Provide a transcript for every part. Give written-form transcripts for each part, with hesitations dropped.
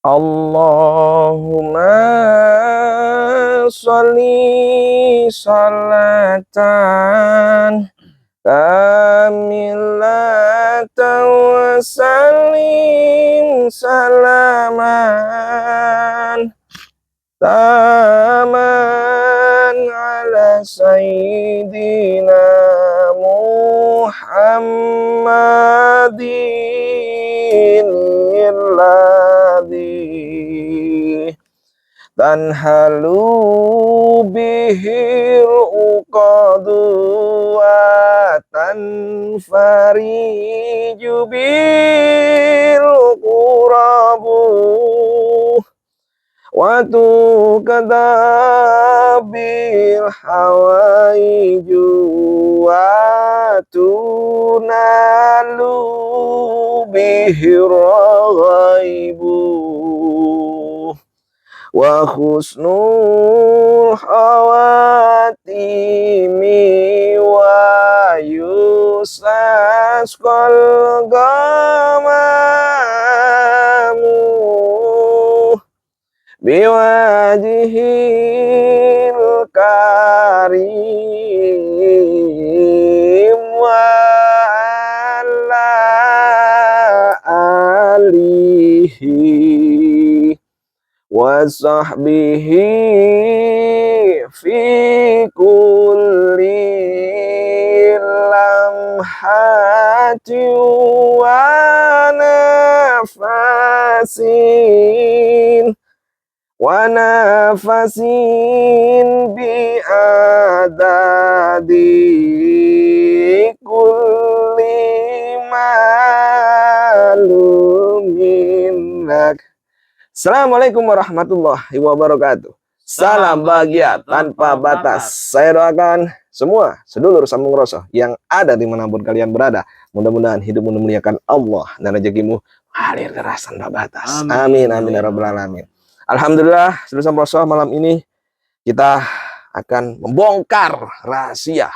Allahumma sholli sholatan kamilatan wa sallim salaman taman ala sayyidina Muhammadin alladhi tanhalu bihil uqadu wa tanfariju bil qurabu wa tukadabil hawaiju wa tunalu bihir ghaibu wa husnul khawatimi wa yusasqal gamamu biwajihil karim wa ala alihi wa sahbihi fi kulli lamhati wa nafasin bi adadi kulli malumin lak. Assalamualaikum warahmatullahi wabarakatuh. Salam bahagia tanpa batas. Saya doakan semua sedulur sambung rasa yang ada dimanapun kalian berada, mudah-mudahan hidupmu memuliakan Allah dan rezekimu mengalir deras tanpa batas. Amin amin ya rabbal alamin. Alhamdulillah, sedulur sambung rasa, malam ini kita akan membongkar rahasia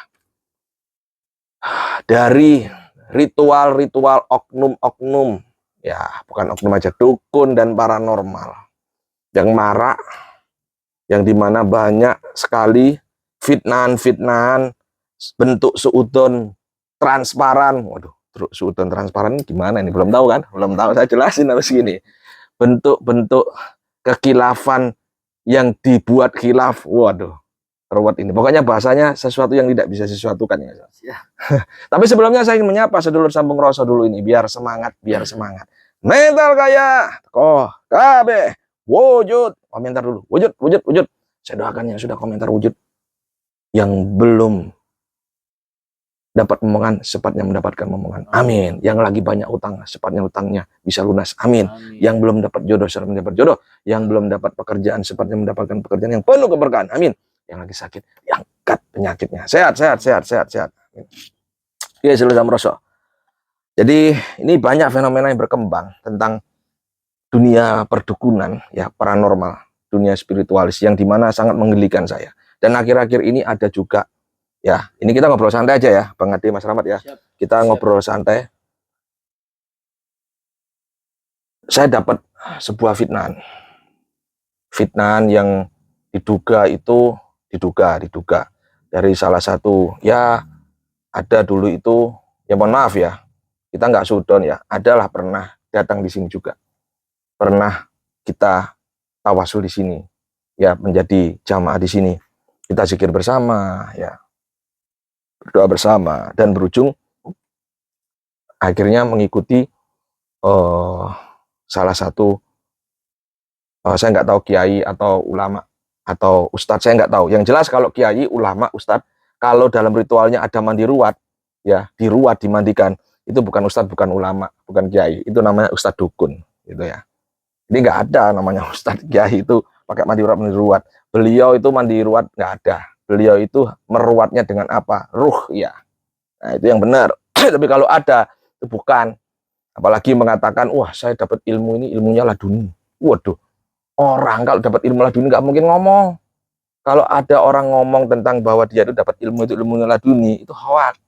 dari ritual-ritual oknum-oknum, ya bukan oknum aja, dukun dan paranormal yang marak, yang dimana banyak sekali fitnahan-fitnahan bentuk suudon transparan. Waduh, suudon transparan ini gimana ini? Belum tahu kan? Belum tahu, saya jelasin harus gini. Bentuk-bentuk kekilafan yang dibuat khilaf. Waduh, ruwet ini. Pokoknya bahasanya sesuatu yang tidak bisa sesuatukan ya. Tapi sebelumnya saya ingin menyapa sedulur sambung rasa dulu ini, biar semangat, biar semangat. Mental kaya, KB, wujud, komentar dulu, wujud. Saya doakan yang sudah komentar wujud, yang belum dapat momongan secepatnya mendapatkan momongan. Amin. Yang lagi banyak utang, secepatnya utangnya bisa lunas. Amin. Yang belum dapat jodoh secepatnya dapat jodoh. Yang belum dapat pekerjaan secepatnya mendapatkan pekerjaan yang penuh keberkahan. Amin. Yang lagi sakit, angkat penyakitnya. Sehat. Amin. Ya, seluruh samroso. Jadi ini banyak fenomena yang berkembang tentang dunia perdukunan, ya paranormal, dunia spiritualis, yang dimana sangat menggelikan saya. Dan akhir-akhir ini ada juga, ya ini kita ngobrol santai aja ya, Bang Ade, Mas Rahmat ya. Kita ngobrol santai. Saya dapat sebuah fitnahan yang diduga dari salah satu, ya ada dulu itu, ya mohon maaf ya, kita nggak sudon ya, adalah pernah datang di sini juga, pernah kita tawasul di sini, ya menjadi jamaah di sini, kita zikir bersama, ya berdoa bersama, dan berujung akhirnya mengikuti salah satu, saya nggak tahu kiai atau ulama atau ustadz, saya nggak tahu. Yang jelas kalau kiai, ulama, ustadz, kalau dalam ritualnya ada mandi ruwat, ya diruat, dimandikan, itu bukan ustadz, bukan ulama, bukan kiai, itu namanya ustadz dukun, gitu ya. Jadi nggak ada namanya ustadz kiai itu pakai mandi ruwat. Beliau itu mandi ruwat nggak ada. Beliau itu meruatnya dengan apa? Ruh, ya. Nah itu yang benar. Tapi kalau ada, itu bukan. Apalagi mengatakan, wah saya dapat ilmu ini, ilmunya laduni. Waduh, orang kalau dapat ilmu laduni nggak mungkin ngomong. Kalau ada orang ngomong tentang bahwa dia itu dapat ilmu itu ilmunya laduni, itu hoax.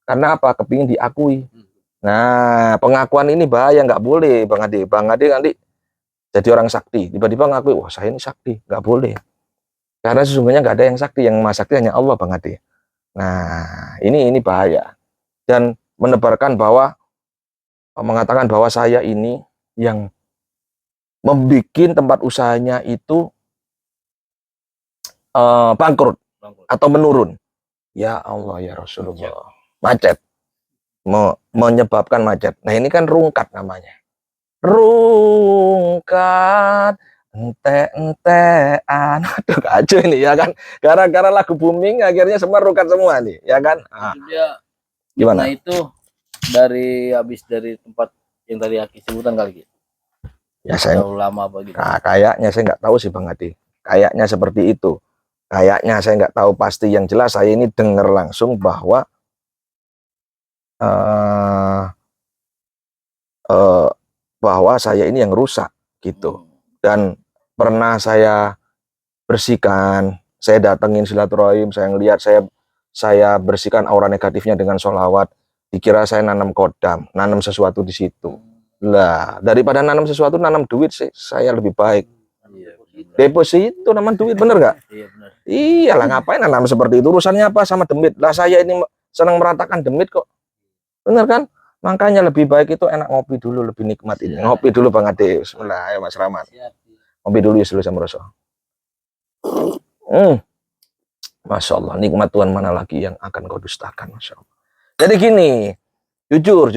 Karena apa? Kepingin diakui. Nah, pengakuan ini bahaya, nggak boleh, Bang Ade. Bang Ade nanti jadi orang sakti, tiba-tiba ngakui, wah saya ini sakti, nggak boleh. Karena sesungguhnya nggak ada yang sakti, yang maha sakti hanya Allah Bang Ade. Nah, ini bahaya. Dan menebarkan bahwa, mengatakan bahwa saya ini yang membuat tempat usahanya itu bangkrut atau menurun. Ya Allah ya Rasulullah. Macet. Menyebabkan macet. Nah ini kan rungkat namanya. Rungkat ente-entean. Aduh kacau ini ya kan. Gara-gara lagu booming akhirnya semua rungkat semua nih ya kan. Dia Gimana? Nah itu habis dari tempat yang tadi Aki sebutan kali gitu. Ya saya Terlalu lama apa gitu. Nah, kayaknya saya nggak tahu sih Bang Adi. Kayaknya seperti itu. Kayaknya saya nggak tahu pasti. Yang jelas saya ini dengar langsung bahwa bahwa saya ini yang rusak gitu. Dan pernah saya bersihkan, saya datengin silaturahim, saya ngelihat, saya bersihkan aura negatifnya dengan sholawat. Dikira saya nanam kodam, nanam sesuatu di situ. Lah, daripada nanam sesuatu, nanam duit sih, saya lebih baik. Deposito nanam duit, bener gak? Iya benar. Iyalah, ngapain nanam seperti itu? Urusannya apa sama demit? Lah saya ini senang meratakan demit kok. Bener kan? Makanya lebih baik itu enak ngopi dulu, lebih nikmat ini. Ngopi dulu Bang Ade. Bismillah, ayo Mas Rahmat. Ngopi dulu ya sama Rasul. Masya Allah, nikmat Tuhan mana lagi yang akan kau dustakan, Masya Allah. Jadi gini, jujur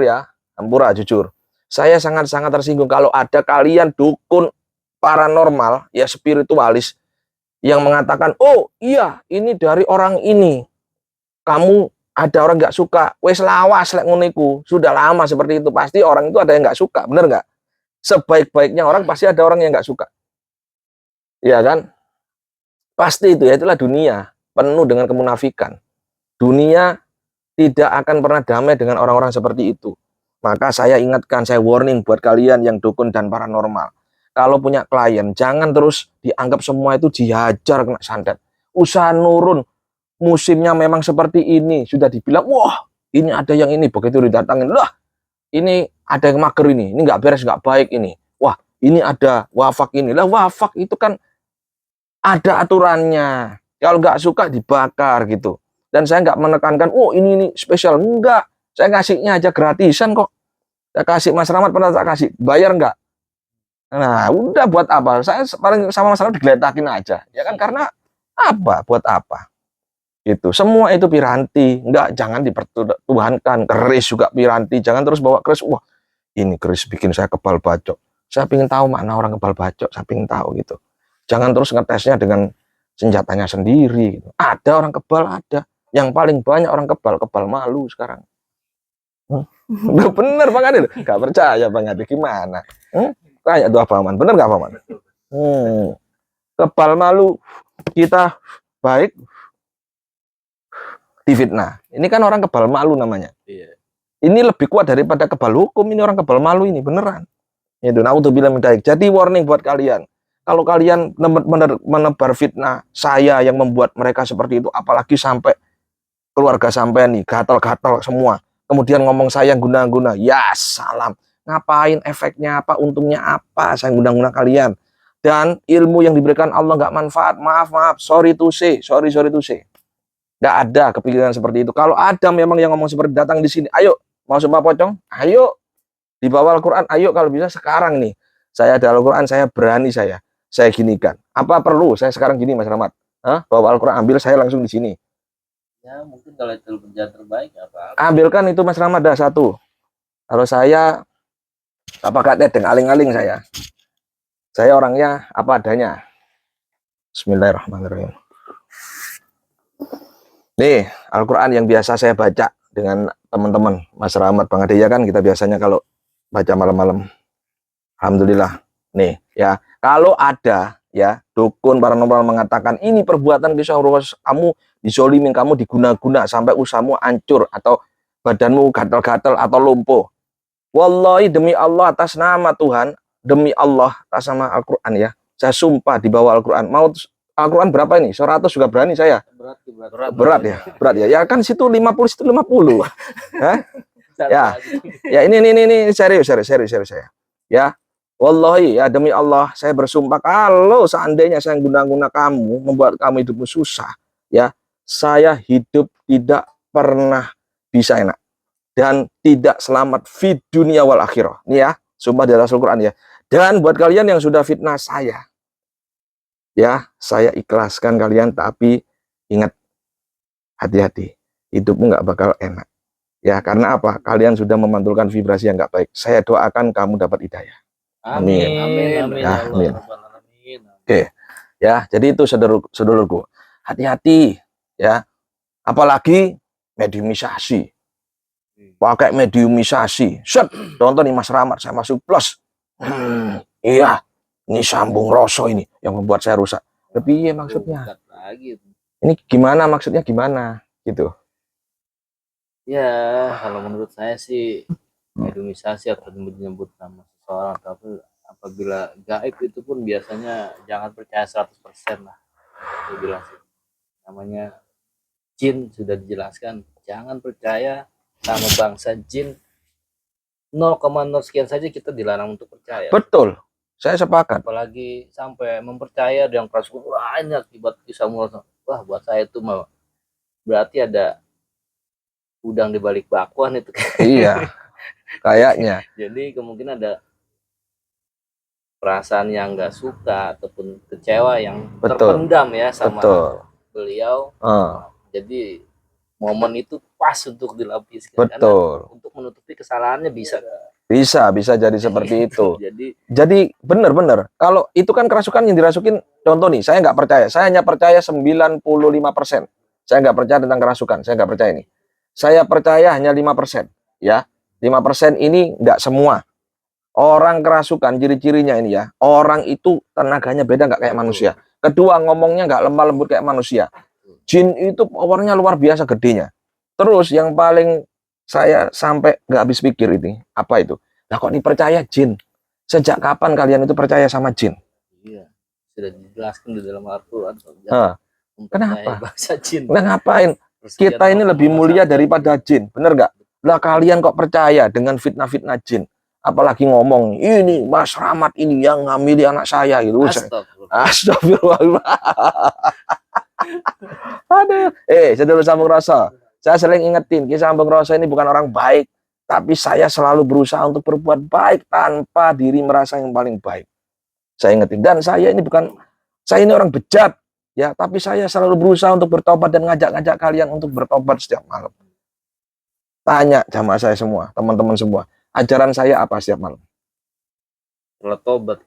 ya, Ampura jujur. Saya sangat-sangat tersinggung kalau ada kalian dukun paranormal, ya spiritualis, yang mengatakan, oh iya ini dari orang ini. Kamu ada orang nggak suka, wes lawas lek nguniku, sudah lama seperti itu, pasti orang itu ada yang nggak suka, bener nggak? Sebaik-baiknya orang pasti ada orang yang nggak suka, ya kan? Pasti itu ya, itulah dunia penuh dengan kemunafikan. Dunia tidak akan pernah damai dengan orang-orang seperti itu. Maka saya ingatkan, saya warning buat kalian yang dukun dan paranormal. Kalau punya klien, jangan terus dianggap semua itu dihajar kena santet. Usaha nurun, musimnya memang seperti ini, sudah dibilang, wah ini ada yang ini, begitu didatangin, lah ini ada yang mager ini nggak beres, nggak baik ini, wah ini ada wafak ini, lah wafak itu kan ada aturannya, kalau nggak suka dibakar gitu. Dan saya nggak menekankan, oh ini spesial, enggak, saya kasihnya aja gratisan kok. Saya kasih Mas Rahmat, pernah tak kasih, bayar nggak? Nah udah, buat apa? Saya paling sama Mas Rahmat digeletakin aja, ya kan, karena apa, buat apa? Itu semua itu piranti, enggak, jangan dipertuhankan. Keris juga piranti, jangan terus bawa keris, wah ini keris bikin saya kebal bacok, saya ingin tahu makna orang kebal bacok, saya ingin tahu gitu. Jangan terus ngetesnya dengan senjatanya sendiri gitu. Ada orang kebal, ada yang paling banyak orang kebal malu sekarang. Bener Bang Adil, gak percaya Bang Adil, gimana? Kayak doa paman, bener gak paman? Kebal malu, kita baik difitnah. Ini kan orang kebal malu namanya. Iya. Ini lebih kuat daripada kebal hukum, ini orang kebal malu ini, beneran. Itu naudzubillah min dzalik. Jadi warning buat kalian. Kalau kalian menebar fitnah saya yang membuat mereka seperti itu, apalagi sampai keluarga sampai nih gatal-gatal semua, kemudian ngomong saya guna-guna, ya salam. Ngapain, efeknya apa, untungnya apa saya guna-guna kalian? Dan ilmu yang diberikan Allah nggak manfaat, maaf, sorry to say. Nggak ada kepikiran seperti itu. Kalau ada memang yang ngomong seperti, datang di sini, ayo mau sumpah pocong, ayo dibawa Al-Quran, ayo kalau bisa sekarang nih. Saya ada Al-Quran, saya berani, saya ginikan. Apa perlu saya sekarang gini Mas Rahmat? Bawa Al-Quran, ambil saya langsung di sini. Ya mungkin kalau itu kerjaan terbaik apa? Ambilkan itu Mas Rahmat, dah satu. Kalau saya apa kata dengan aling-aling saya orangnya apa adanya. Bismillahirrahmanirrahim. Nih Al-Quran yang biasa saya baca dengan teman-teman Mas Rahmat, Bang Ade, ya kan, kita biasanya kalau baca malam-malam. Alhamdulillah. Nih ya, kalau ada ya dukun paranormal mengatakan ini perbuatan kisah kamu dizolimin, kamu diguna-guna sampai usahamu hancur atau badanmu gatal-gatal atau lumpuh, wallahi demi Allah atas nama Tuhan, demi Allah atas nama Al-Quran ya, saya sumpah di bawah Al-Quran. Mau Al-Quran berapa ini? 100 juga berani saya. Berat ya. Ya kan situ 50, situ 50. Hah? Ya. Ya ini serius saya. Ya. Wallahi ya demi Allah, saya bersumpah kalau seandainya saya guna-guna kamu, membuat kamu hidupmu susah, ya, saya hidup tidak pernah bisa enak dan tidak selamat di dunia wal akhirah. Nih ya, sumpah di Rasul Quran ya. Dan buat kalian yang sudah fitnah saya, ya, saya ikhlaskan kalian, tapi ingat, hati-hati, hidupmu nggak bakal enak. Ya, karena apa? Kalian sudah memantulkan vibrasi yang nggak baik. Saya doakan kamu dapat hidayah. Amin. Amin Ya, ya Allah amin. Rabbal Alamin. Oke, ya, jadi itu saudaraku, hati-hati, ya, apalagi mediumisasi, pakai mediumisasi, set, contoh nih Mas Rahmat, saya masuk plus, iya, ini sambung rosok ini yang membuat saya rusak. Tapi iya maksudnya, Bukan lagi. ini gimana maksudnya gimana, gitu. Ya, kalau menurut saya sih mediumisasi atau menyebut nama seseorang, tapi apabila gaib itu pun biasanya jangan percaya 100% lah. Saya bilang sih. Namanya jin sudah dijelaskan, jangan percaya sama bangsa jin 0,0 sekian saja kita dilarang untuk percaya. Betul, saya sepakat. Apalagi sampai mempercaya yang kerasukan banyak akibat kisah mulut. Wah, buat saya itu mah berarti ada udang di balik bakwan itu. Iya, kayaknya. Jadi kemungkinan ada perasaan yang nggak suka ataupun kecewa yang Betul. terpendam ya sama Betul. beliau. Jadi momen itu pas untuk dilapiskan. Betul. Karena untuk menutupi kesalahannya bisa jadi seperti itu. Jadi benar-benar kalau itu kan kerasukan yang dirasukin, contoh nih, saya nggak percaya, saya hanya percaya 95%. Saya nggak percaya tentang kerasukan, saya nggak percaya ini. Saya percaya hanya 5%, ya. 5% ini nggak semua. Orang kerasukan ciri-cirinya ini ya, orang itu tenaganya beda, nggak kayak manusia. Kedua, ngomongnya nggak lemah lembut kayak manusia. Jin itu powernya luar biasa gedenya. Terus yang paling saya sampai nggak habis pikir ini, apa itu? Nah kok dipercaya jin? Sejak kapan kalian itu percaya sama jin? iya, sudah dijelaskan di dalam Al-Quran. Kenapa? Bahasa jin. Nah ngapain? Kita ini lebih mulia daripada jin, bener nggak? Lah kalian kok percaya dengan fitnah-fitnah jin? Apalagi ngomong, ini Mas Rahmat ini yang ngamili anak saya gitu. Astagfirullah. Aduh. Saudara sambung rasa. Saya sering ingetin, Ki Sambung Rasa ini bukan orang baik, tapi saya selalu berusaha untuk berbuat baik tanpa diri merasa yang paling baik. Saya ingetin, dan saya ini orang bejat, ya, tapi saya selalu berusaha untuk bertobat dan ngajak-ngajak kalian untuk bertobat setiap malam. Tanya jamaah saya semua, teman-teman semua, ajaran saya apa setiap malam? Sholat tobat.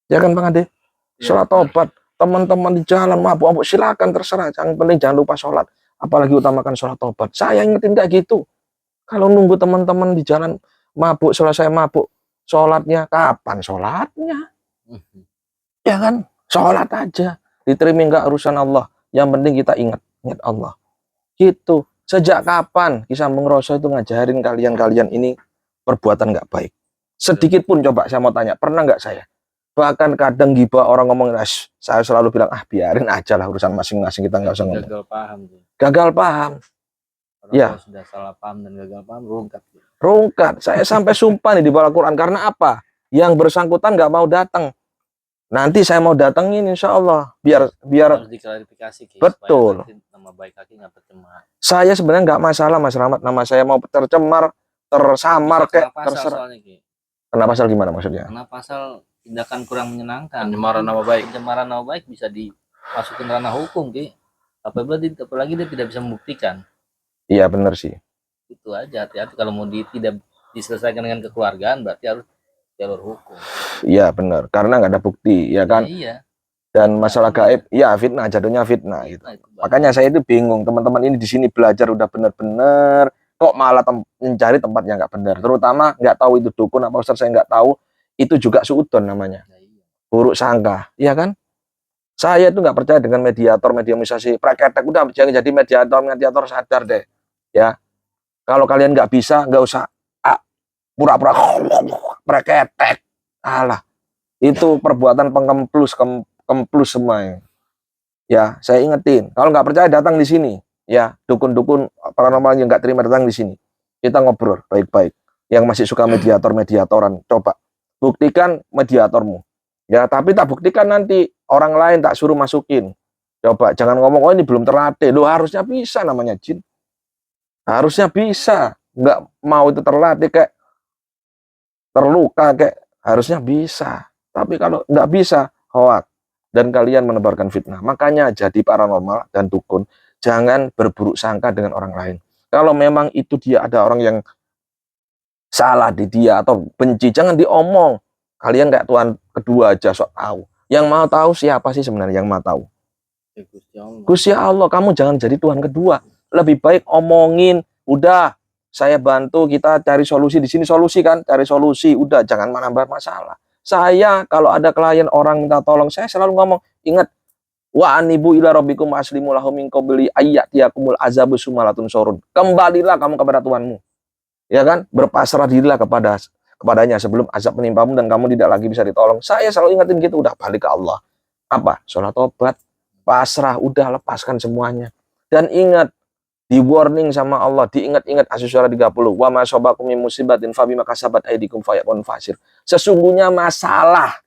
Ya kan Bang Ade? Sholat tobat. Teman-teman di jalan mabuk-mabuk silakan, terserah. Yang penting jangan lupa sholat. Apalagi utamakan sholat tobat. Saya ingetin kayak gitu. Kalau nunggu teman-teman di jalan mabuk, selesai mabuk, sholatnya kapan sholatnya? Ya kan? Sholat aja. Diterima nggak urusan Allah. Yang penting kita ingat Allah. Gitu. Sejak kapan Ki Sambung Rasa itu ngajarin kalian ini perbuatan nggak baik? Sedikit pun, coba saya mau tanya, pernah nggak saya? Bahkan kadang gibah orang ngomongin, saya selalu bilang, biarin aja lah urusan masing-masing, kita nggak usah ngomong. Gagal paham. Gagal paham. Orang ya. Sudah salah paham dan gagal paham, rungkat. Saya sampai sumpah nih di bawah Al-Quran. Karena apa? Yang bersangkutan nggak mau datang. Nanti saya mau datengin, insya Allah. Biar harus diklarifikasi. Betul. Nama baik kaki nggak tercemar. Saya sebenarnya nggak masalah Mas Rahmat. Nama saya mau tercemar, tersamar, kayak terserah. Kena pasal gimana maksudnya? Kena pasal tindakan kurang menyenangkan. Pencemaran nama baik. Pencemaran nama baik bisa dimasukin ranah hukum, Ki. Apalagi dia tidak bisa membuktikan. Iya benar sih. Itu aja, hati-hati kalau mau tidak diselesaikan dengan kekeluargaan, berarti harus jalur hukum. Iya benar, karena nggak ada bukti, ya kan? Iya. Dan masalah gaib, ya fitnah, jatuhnya fitnah gitu. Makanya saya itu bingung, teman-teman ini di sini belajar udah benar-benar, kok malah mencari tempat yang nggak benar. Terutama nggak tahu itu dukun apa ustaz, saya nggak tahu. Itu juga suudon namanya, buruk sangka, ya kan? Saya itu nggak percaya dengan mediumisasi, praketek, udah jangan jadi mediator sadar deh, ya. Kalau kalian nggak bisa, nggak usah pura-pura praketek, alah, itu perbuatan kemplus semua. Ya, saya ingetin, kalau nggak percaya datang di sini, ya, dukun-dukun paranormal yang nggak terima datang di sini, kita ngobrol baik-baik. Yang masih suka mediatoran, coba buktikan mediatormu. Ya, tapi tak buktikan nanti orang lain tak suruh masukin. Coba jangan ngomong oh ini belum terlatih. Loh, harusnya bisa namanya jin. Harusnya bisa. Nggak mau itu terlatih kayak terluka kayak harusnya bisa. Tapi kalau nggak bisa, hoak dan kalian menebarkan fitnah. Makanya jadi paranormal dan dukun jangan berburuk sangka dengan orang lain. Kalau memang itu dia ada orang yang salah di dia atau benci, jangan diomong. Kalian kayak Tuhan kedua aja sok tahu. Yang mau tahu siapa sih sebenarnya yang mau tahu? Ya, Gusti Allah. Gusti Allah, kamu jangan jadi Tuhan kedua. Lebih baik omongin, udah saya bantu kita cari solusi di sini solusi kan, cari solusi, udah jangan menambah masalah. Saya kalau ada klien orang minta tolong, saya selalu ngomong, ingat wa anibu ila rabbikum aslimu lahum min qabli ayyatiyakumul azabu sumalatun sorun. Kembalilah kamu kepada Tuhanmu. Ya kan? Berpasrah dirilah kepadanya sebelum azab menimpamu dan kamu tidak lagi bisa ditolong. Saya selalu ingetin gitu, udah balik ke Allah. Apa? Sholat tobat, pasrah, udah lepaskan semuanya. Dan ingat, di warning sama Allah, diingat-ingat As-Syura 30. Wa ma sobakum min musibatin fa bima kasabat aydikum fayakun fasir. Sesungguhnya masalah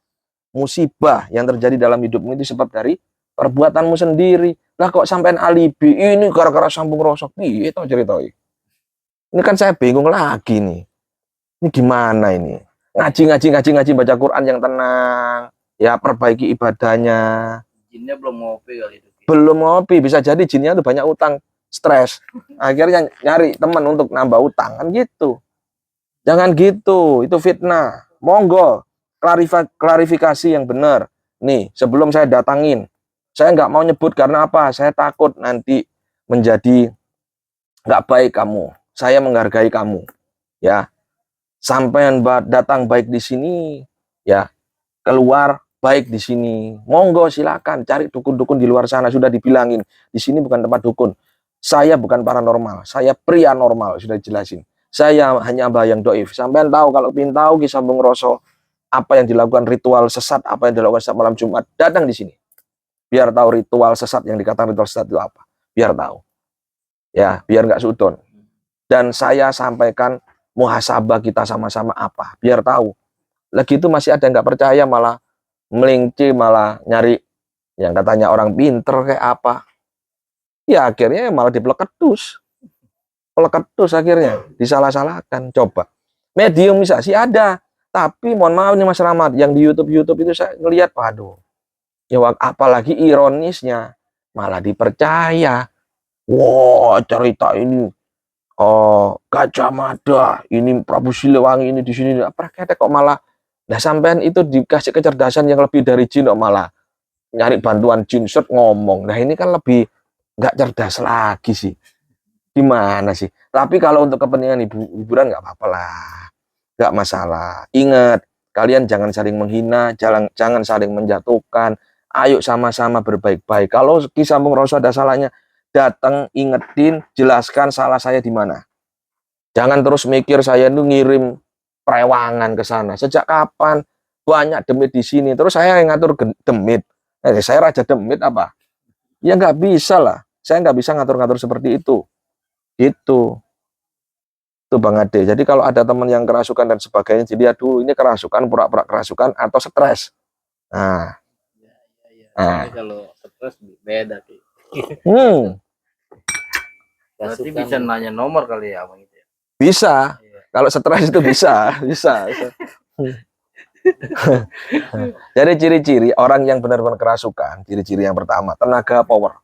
musibah yang terjadi dalam hidupmu itu sebab dari perbuatanmu sendiri. Lah kok sampean alibi ini gara-gara sambung rosok. Piye to ceritanya? Ini kan saya bingung lagi nih. Ini gimana ini? Ngaji baca Quran yang tenang. Ya perbaiki ibadahnya. Jinnya belum ngopi kali itu. Belum ngopi, bisa jadi jinnya tuh banyak utang, stres. Akhirnya nyari teman untuk nambah utang kan gitu. Jangan gitu, itu fitnah. Monggo klarifikasi yang benar. Nih, sebelum saya datangin, saya nggak mau nyebut karena apa? Saya takut nanti menjadi nggak baik kamu. Saya menghargai kamu, ya. Sampai datang baik di sini, ya. Keluar baik di sini. Monggo silakan cari dukun-dukun di luar sana, sudah dibilangin. Di sini bukan tempat dukun. Saya bukan paranormal, saya pria normal, sudah dijelasin. Saya hanya mbah yang doif. Sampai tahu kalau ingin tahu kisah Bung Roso, apa yang dilakukan ritual sesat, apa yang dilakukan setiap malam Jumat, datang di sini. Biar tahu ritual sesat yang dikatakan ritual sesat itu apa. Biar tahu. Ya, biar nggak sudon. Dan saya sampaikan muhasabah kita sama-sama apa, biar tahu. Lagi itu masih ada yang nggak percaya, malah melinci, malah nyari yang katanya orang pinter kayak apa. Ya akhirnya malah dipeleketus. Peleketus akhirnya, disalah-salahkan. Coba. Mediumisasi ada. Tapi mohon maaf nih Mas Rahmat, yang di YouTube itu saya ngelihat, waduh. Ya apalagi ironisnya, malah dipercaya. Wah, cerita ini Gajah Mada, ini Prabu Siliwangi ini di sini. Praktek kok malah nah sampean itu dikasih kecerdasan yang lebih dari jin kok malah nyari bantuan jin set ngomong. Nah, ini kan lebih nggak cerdas lagi sih. Gimana sih? Tapi kalau untuk kepentingan hiburan nggak apa-apa lah. Nggak masalah. Ingat, kalian jangan saling menghina, jangan saling menjatuhkan. Ayo sama-sama berbaik-baik. Kalau kisah Bung Roso ada salahnya, datang, ingetin, jelaskan salah saya di mana. Jangan terus mikir saya itu ngirim perewangan ke sana. Sejak kapan banyak demit di sini? Terus saya yang ngatur demit. Saya raja demit apa? Ya nggak bisa lah. Saya nggak bisa ngatur-ngatur seperti itu. Itu Bang Ade. Jadi kalau ada teman yang kerasukan dan sebagainya, jadi aduh ini kerasukan, pura-pura kerasukan atau stres. Nah, Tapi kalau stres beda sih. Berarti Kerasukan. bisa nanya nomor kali ya abang itu ya? Bisa. Kalau stres itu bisa. Jadi ciri-ciri orang yang benar-benar kerasukan, ciri-ciri yang pertama, tenaga power.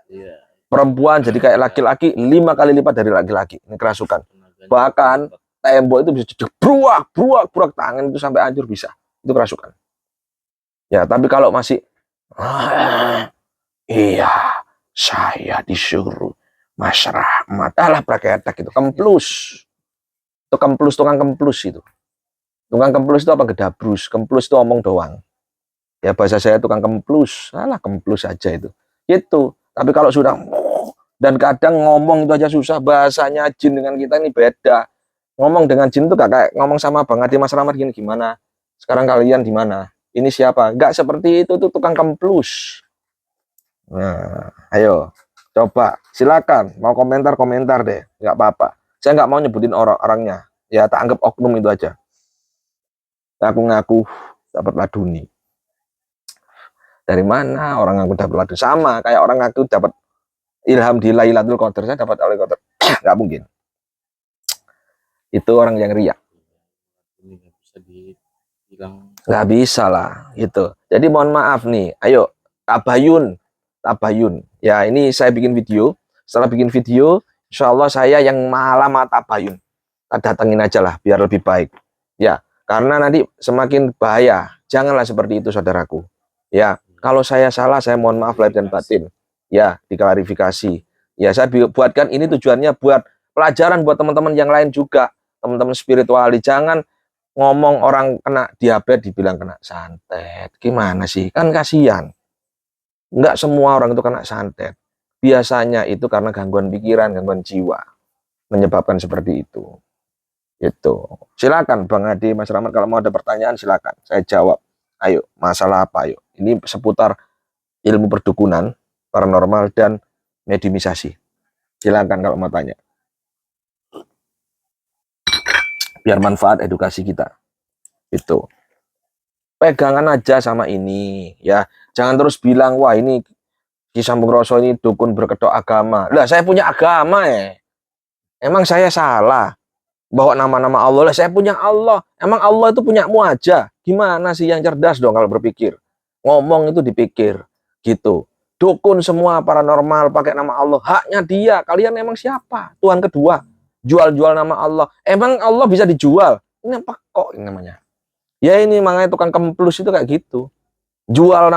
Iya. Perempuan jadi kayak laki-laki 5 kali lipat dari laki-laki. Ini kerasukan. Bahkan tembok itu bisa jadi bruak tangan itu sampai hancur bisa. Itu kerasukan. Ya, tapi kalau masih iya, saya disuruh Mas Rahmat. Alah praktek itu kemplus. Itu kemplus, tukang kemplus itu. Tukang kemplus itu apa? Gedabrus. Kemplus itu omong doang. Ya bahasa saya tukang kemplus. Alah kemplus aja itu. Itu. Tapi kalau sudah dan kadang ngomong itu aja susah, bahasanya jin dengan kita ini beda. Ngomong dengan jin itu gak kayak ngomong sama Bang Adi Mas Rahmat gini, gimana? Sekarang kalian di mana? Ini siapa? Gak seperti itu, tuh tukang kemplus. Nah, ayo coba silakan mau komentar deh, nggak apa-apa. Saya nggak mau nyebutin orang-orangnya. Ya tak anggap oknum itu aja. Ngaku-ngaku dapat laduni. Dari mana orang ngaku dapat laduni? Sama kayak orang ngaku dapat ilham di Lailatul Qadar, saya dapat Lailatul Qadar. Nggak mungkin. Itu orang yang riak. Ini nggak bisa dibilang. Nggak bisa lah, gitu. Jadi mohon maaf nih, ayo tabayun. Ya ini saya bikin video. Setelah bikin video, insya Allah saya yang malah tabayun. Datengin aja lah, biar lebih baik. Ya, karena nanti semakin bahaya. Janganlah seperti itu, saudaraku. Ya, kalau saya salah, saya mohon maaf lahir dan batin. Ya, diklarifikasi. Ya, saya buatkan ini tujuannya buat pelajaran buat teman-teman yang lain juga. Teman-teman spirituali, jangan ngomong orang kena diabetes dibilang kena santet. Gimana sih? Kan kasihan. Enggak semua orang itu kena santet. Biasanya itu karena gangguan pikiran, gangguan jiwa. Menyebabkan seperti itu. Itu. Silakan Bang Ade, Mas Rahmat, kalau mau ada pertanyaan silakan. Saya jawab. Ayo, masalah apa? Ayo. Ini seputar ilmu perdukunan, paranormal, dan mediumisasi. Silakan kalau mau tanya. Biar manfaat edukasi kita. Itu. Pegangan aja sama ini, ya. Jangan terus bilang, wah ini Ki Sambung-Roso ini dukun berkedok agama. Lah, saya punya agama ya. Emang saya salah bawa nama-nama Allah? Lah, saya punya Allah. Emang Allah itu punyamu aja? Gimana sih, yang cerdas dong kalau berpikir. Ngomong itu dipikir, gitu. Dukun semua paranormal pakai nama Allah, haknya dia. Kalian emang siapa? Tuhan kedua. Jual-jual nama Allah. Emang Allah bisa dijual? Ini apa kok ini namanya? Ya ini makanya tukang kemplus itu kayak gitu. Jual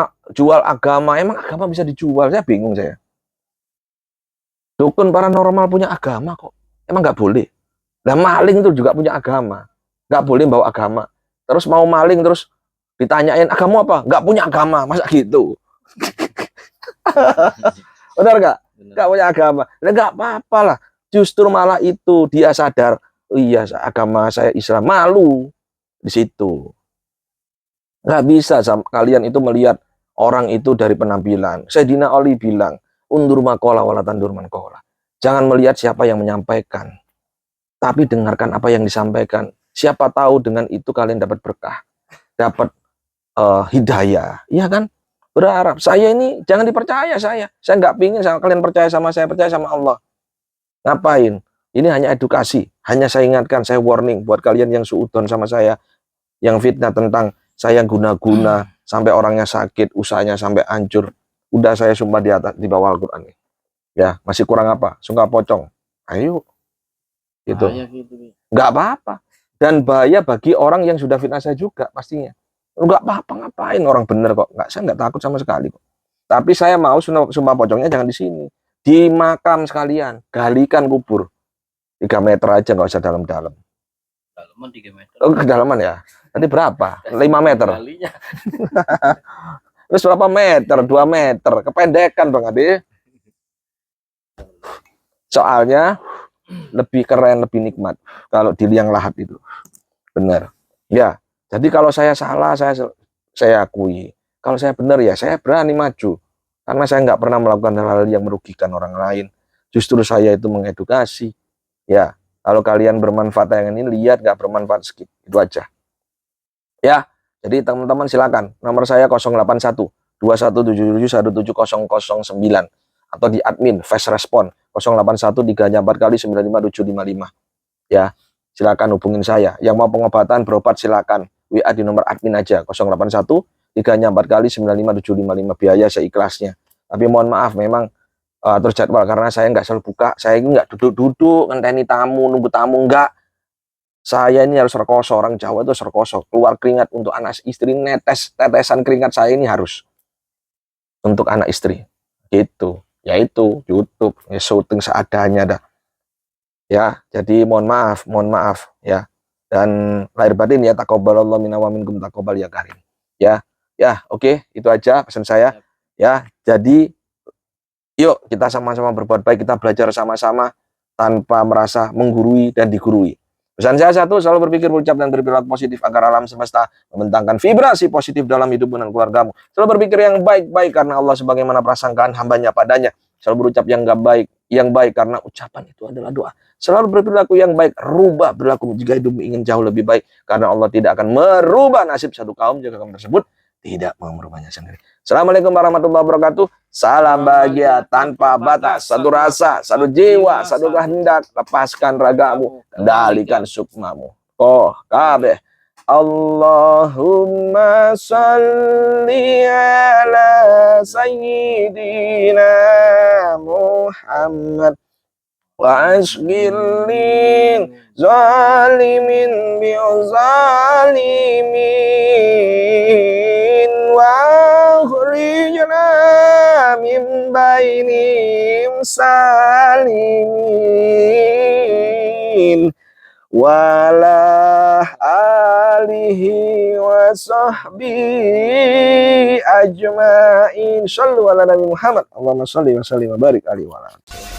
agama, emang agama bisa dijual? Saya bingung saya. Dukun paranormal punya agama kok. Emang nggak boleh? Nah, maling itu juga punya agama. Nggak boleh bawa agama. Terus mau maling terus ditanyain agama apa? Nggak punya agama. Masa gitu? Benar nggak? Nggak punya agama. Nah, nggak apa-apa lah. Justru malah itu dia sadar, oh iya agama saya Islam, malu di situ. Nggak bisa kalian itu melihat orang itu dari penampilan. Sayyidina Ali bilang, undur makola wala tandur mankola. Jangan melihat siapa yang menyampaikan, tapi dengarkan apa yang disampaikan. Siapa tahu dengan itu kalian dapat berkah, dapat hidayah, iya kan? Berharap saya ini jangan dipercaya saya nggak pingin sama kalian percaya sama saya, percaya sama Allah. Ngapain? Ini hanya edukasi, hanya saya ingatkan, saya warning buat kalian yang suudon sama saya, yang fitnah tentang saya guna-guna sampai orangnya sakit, usahanya sampai hancur. Udah saya sumpah di atas, di bawah Al-Quran. Ya, masih kurang apa? Sungguh pocong. Ayo. Gitu. Nggak apa-apa. Dan bahaya bagi orang yang sudah fitnah saya juga pastinya. Nggak apa-apa, ngapain orang bener kok. Saya nggak takut sama sekali kok. Tapi saya mau sumpah pocongnya jangan di sini. Di makam sekalian. Galikan kubur. 3 meter aja, nggak usah dalam-dalam. Dalaman 3 meter. Oh, kedalaman ya? Nanti berapa? 5 meter. Terus berapa meter? 2 meter. Kependekan Bang Ade. Soalnya lebih keren, lebih nikmat kalau di liang lahat itu. Benar. Ya. Jadi kalau saya salah, saya akui. Kalau saya benar ya saya berani maju. Karena saya nggak pernah melakukan hal-hal yang merugikan orang lain. Justru saya itu mengedukasi. Ya. Kalau kalian bermanfaat yang ini, lihat, nggak bermanfaat, skip. Itu aja. Ya, jadi teman-teman silakan. Nomor saya 081 2177 17009 atau di admin fast respon 081 3 kali 95755. Ya, silakan hubungin saya. Yang mau pengobatan berobat silakan WA di nomor admin aja 081 3 kali 95755. Biaya seikhlasnya. Tapi mohon maaf memang terjadwal karena saya nggak selalu buka. Saya ini nggak duduk-duduk ngenteni tamu, nunggu tamu, nggak. Saya ini harus rekoso, orang Jawa itu rekoso, keluar keringat untuk anak istri, tetesan keringat saya ini harus untuk anak istri, gitu. Yaitu YouTube, ya, syuting seadanya dah. Ya, jadi mohon maaf ya. Dan lahir batin ya, taqabbalallahu minna wa minkum taqabbal ya karim. Ya, oke, itu aja pesan saya. Ya, jadi yuk kita sama-sama berbuat baik, kita belajar sama-sama tanpa merasa menggurui dan digurui. Pesan saya satu, selalu berpikir, berucap, dan berperilaku positif agar alam semesta membentangkan vibrasi positif dalam hidupmu dan keluargamu. Selalu berpikir yang baik-baik karena Allah sebagaimana prasangkaan hambanya padanya. Selalu berucap yang gak baik yang baik, karena ucapan itu adalah doa. Selalu berperilaku yang baik, rubah perilaku jika hidupmu ingin jauh lebih baik, karena Allah tidak akan merubah nasib satu kaum jika kaum tersebut tidak mau merubahnya sendiri. Assalamualaikum warahmatullahi wabarakatuh. Salam bahagia tanpa batas, satu rasa, satu jiwa, satu kehendak. Lepaskan ragamu, kendalikan sukmamu. Oh, kabeh. Allahumma salli ala sayyidina Muhammad wa asghilin zalimin bi zalimin wa akhrijna min bainim salimin wala alihi wa sahbihi ajma'in. Shallu ala Nabi Muhammad. Allahumma shalli wa sallim wa barik alaihi wa ala alihi.